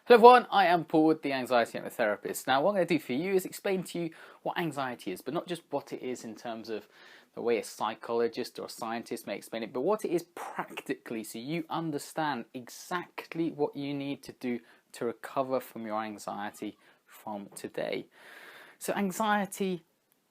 Hello everyone, I am Paul, the anxiety hypnotherapist. Now what I'm going to do for you is explain to you what anxiety is, but not just what it is in terms of the way a psychologist or a scientist may explain it, but what it is practically so you understand exactly what you need to do to recover from your anxiety from today. So anxiety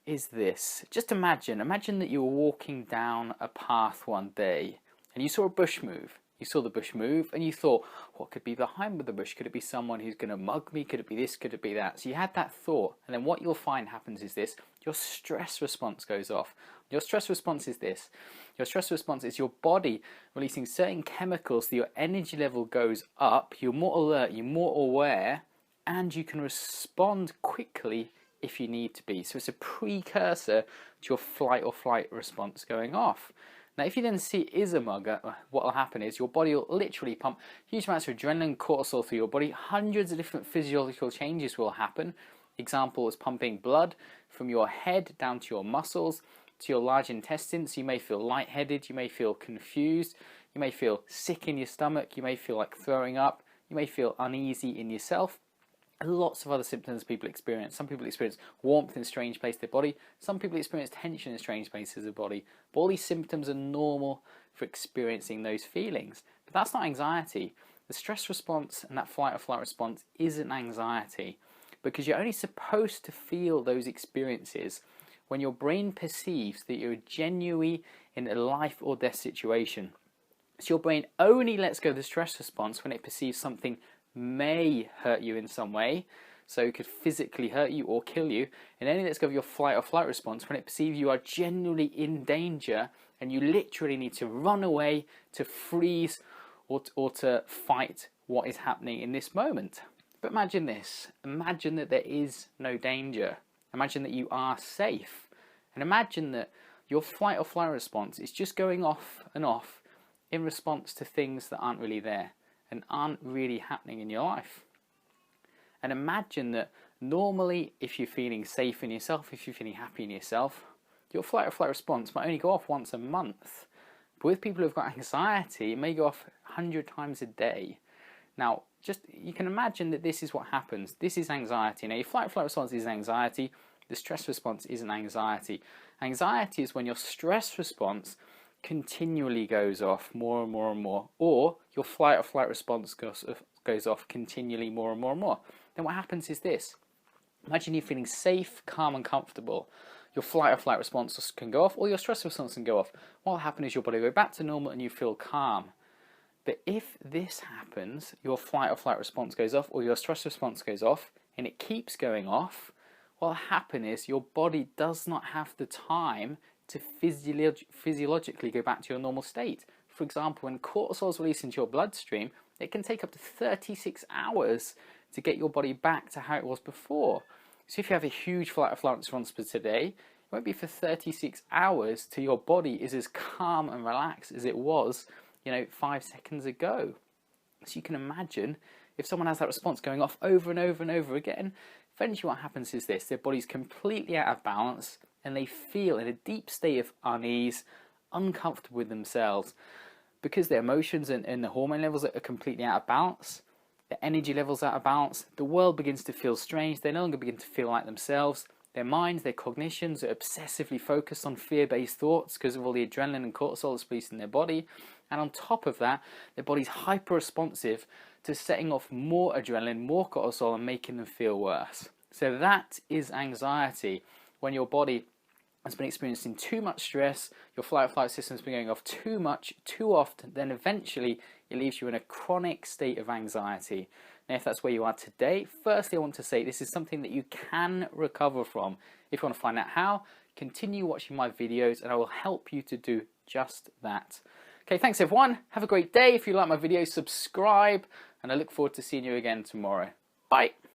is this. Just imagine that you were walking down a path one day and you saw a bush move. You saw the bush move and you thought, what could be behind the bush? Could it be someone who's going to mug me? Could it be this? Could it be that? So you had that thought, and then what you'll find happens is this: your stress response goes off. Your stress response is this. Your stress response is your body releasing certain chemicals so your energy level goes up, you're more alert, you're more aware, and you can respond quickly if you need to be. So it's a precursor to your fight or flight response going off. Now, if you then see it is a mugger, what will happen is your body will literally pump huge amounts of adrenaline, cortisol through your body. Hundreds of different physiological changes will happen. Example is pumping blood from your head down to your muscles, to your large intestines. You may feel lightheaded, you may feel confused, you may feel sick in your stomach, you may feel like throwing up, you may feel uneasy in yourself. Lots of other symptoms people experience. Some people experience warmth in strange places of their body. Some people experience tension in strange places of the body. But all these symptoms are normal for experiencing those feelings. But that's not anxiety. The stress response and that fight or flight response isn't anxiety, because you're only supposed to feel those experiences when your brain perceives that you're genuinely in a life or death situation. So your brain only lets go of the stress response when it perceives something may hurt you in some way, so it could physically hurt you or kill you, and only lets go of your fight or flight response when it perceives you are genuinely in danger and you literally need to run away, to freeze, or to fight what is happening in this moment. But imagine this. Imagine that there is no danger. Imagine that you are safe. And imagine that your fight or flight response is just going off and off in response to things that aren't really there and aren't really happening in your life. And imagine that normally, if you're feeling safe in yourself, if you're feeling happy in yourself, your fight or flight response might only go off once a month. But with people who've got anxiety, it may go off 100 times a day. Now, you can imagine that this is what happens. This is anxiety. Now, your fight or flight response is anxiety. The stress response isn't anxiety. Anxiety is when your stress response continually goes off more and more and more, or your fight or flight response goes off continually more and more and more. Then what happens is this. Imagine you're feeling safe, calm and comfortable. Your fight or flight response can go off, or your stress response can go off. What will happen is your body will go back to normal and you feel calm. But if this happens, your fight or flight response goes off, or your stress response goes off, and it keeps going off, what will happen is your body does not have the time to physiologically go back to your normal state. For example, when cortisol is released into your bloodstream, it can take up to 36 hours to get your body back to how it was before. So if you have a huge fight or flight response for today, it won't be for 36 hours till your body is as calm and relaxed as it was, 5 seconds ago. So you can imagine if someone has that response going off over and over and over again, eventually what happens is this: their body's completely out of balance and they feel in a deep state of unease, uncomfortable with themselves, because their emotions and the hormone levels are completely out of balance. The energy levels out of balance. The world begins to feel strange. They no longer begin to feel like themselves. Their minds, their cognitions are obsessively focused on fear-based thoughts because of all the adrenaline and cortisol that's released in their body. And on top of that, their body's hyper-responsive to setting off more adrenaline, more cortisol, and making them feel worse. So that is anxiety. When your body has been experiencing too much stress, your fight or flight system has been going off too much, too often, then eventually it leaves you in a chronic state of anxiety. Now, if that's where you are today, firstly I want to say this is something that you can recover from. If you want to find out how, continue watching my videos and I will help you to do just that. Okay, thanks everyone. Have a great day. If you like my videos, subscribe, and I look forward to seeing you again tomorrow. Bye.